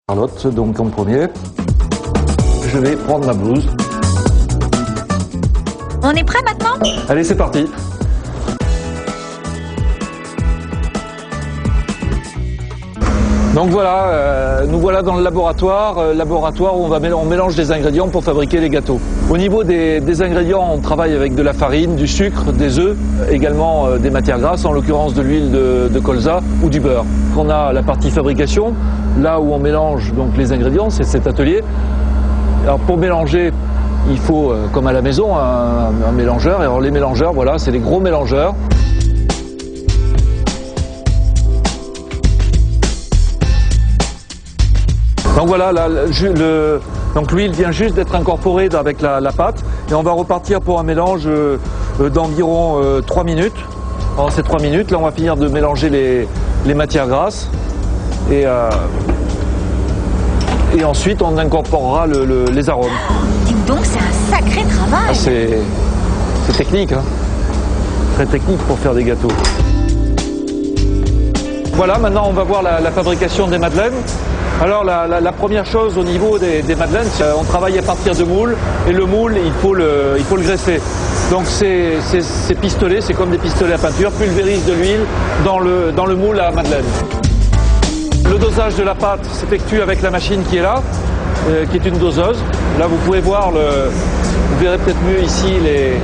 Charlotte, donc en premier, je vais prendre ma blouse. On est prêt maintenant? Allez, c'est parti. Donc voilà, nous voilà dans le laboratoire où on mélange des ingrédients pour fabriquer les gâteaux. Au niveau des ingrédients, on travaille avec de la farine, du sucre, des œufs, également des matières grasses, en l'occurrence de l'huile de colza ou du beurre. On a la partie fabrication, là où on mélange donc les ingrédients, c'est cet atelier. Alors pour mélanger, il faut, comme à la maison, un mélangeur. Et alors les mélangeurs, voilà, c'est les gros mélangeurs. Donc voilà, donc l'huile vient juste d'être incorporée avec la pâte et on va repartir pour un mélange d'environ 3 minutes. Pendant ces 3 minutes, là on va finir de mélanger les matières grasses et ensuite on incorporera les arômes. Dites donc, c'est un sacré travail. Ah, c'est technique, hein. Très technique pour faire des gâteaux. Voilà, maintenant on va voir la fabrication des madeleines. Alors la première chose au niveau des madeleines, on travaille à partir de moules et le moule il faut le graisser. Donc ces pistolets, c'est comme des pistolets à peinture, pulvérisent de l'huile dans le moule à madeleine. Le dosage de la pâte s'effectue avec la machine qui est là, qui est une doseuse. Là vous pouvez voir, vous verrez peut-être mieux ici les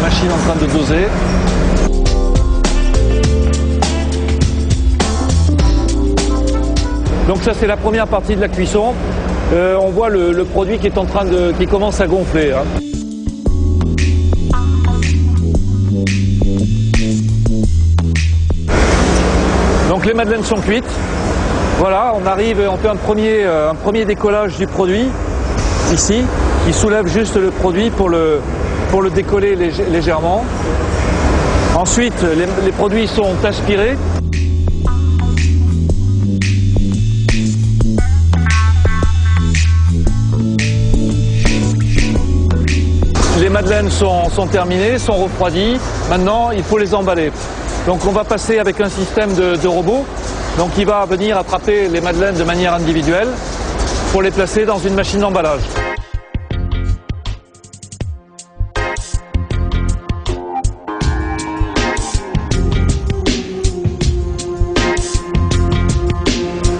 machines en train de doser. Donc ça c'est la première partie de la cuisson. On voit le produit qui commence à gonfler. Hein. Donc les madeleines sont cuites. Voilà, on fait un premier décollage du produit ici, qui soulève juste le produit pour le décoller légèrement. Ensuite, les produits sont aspirés. Les madeleines sont terminées, sont refroidies. Maintenant, il faut les emballer. Donc on va passer avec un système de robot. Donc il va venir attraper les madeleines de manière individuelle pour les placer dans une machine d'emballage.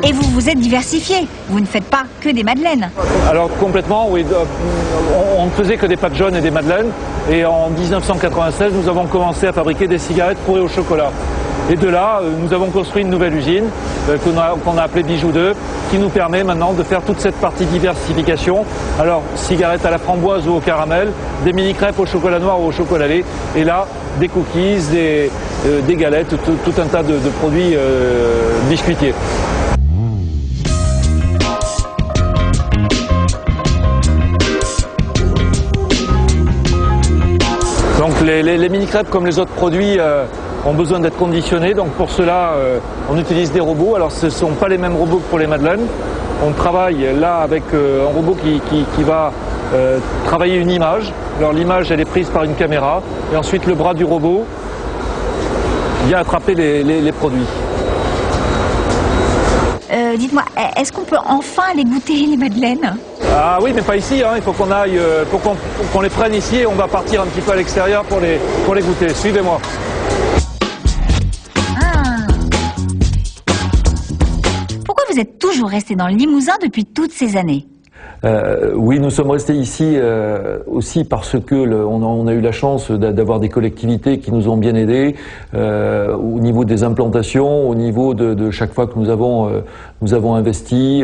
Et vous vous êtes diversifié, vous ne faites pas que des madeleines. Alors complètement, oui. On ne faisait que des pâtes jaunes et des madeleines. Et en 1996, nous avons commencé à fabriquer des cigarettes fourrées au chocolat. Et de là, nous avons construit une nouvelle usine qu'on a appelée Bijou 2, qui nous permet maintenant de faire toute cette partie diversification. Alors, cigarettes à la framboise ou au caramel, des mini-crêpes au chocolat noir ou au chocolat lait, et là, des cookies, des galettes, tout un tas de produits biscuitiers. Donc les mini-crêpes, comme les autres produits, ont besoin d'être conditionnés. Donc pour cela, on utilise des robots. Alors ce ne sont pas les mêmes robots que pour les madeleines. On travaille là avec un robot qui va travailler une image. Alors l'image, elle est prise par une caméra. Et ensuite, le bras du robot vient attraper les produits. Dites-moi, est-ce qu'on peut enfin les goûter, les madeleines? Ah oui, mais pas ici, hein. Il faut qu'on aille, qu'on les prenne ici et on va partir un petit peu à l'extérieur pour les goûter. Suivez-moi. Ah. Pourquoi vous êtes toujours resté dans le Limousin depuis toutes ces années? Oui, nous sommes restés ici aussi parce que on a eu la chance d'avoir des collectivités qui nous ont bien aidés au niveau des implantations, au niveau de chaque fois que nous avons investi.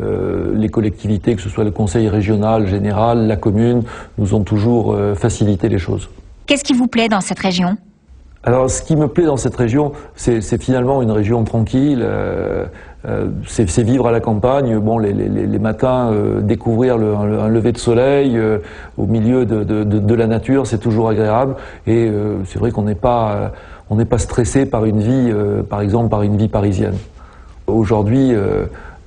Les collectivités, que ce soit le conseil régional, général, la commune, nous ont toujours facilité les choses. Qu'est-ce qui vous plaît dans cette région? Alors, ce qui me plaît dans cette région, c'est finalement une région tranquille. C'est vivre à la campagne. Bon, les matins, découvrir un lever de soleil au milieu de la nature, c'est toujours agréable. Et c'est vrai qu'on n'est pas stressé par une vie, par exemple, par une vie parisienne. Aujourd'hui,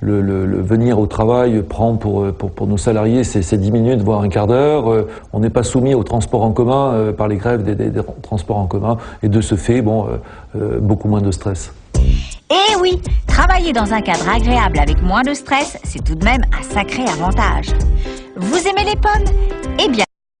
le venir au travail prend pour nos salariés, c'est 10 minutes, voire un quart d'heure. On n'est pas soumis aux transports en commun par les grèves des transports en commun. Et de ce fait, beaucoup moins de stress. Eh oui, travailler dans un cadre agréable avec moins de stress, c'est tout de même un sacré avantage. Vous aimez les pommes? Eh bien,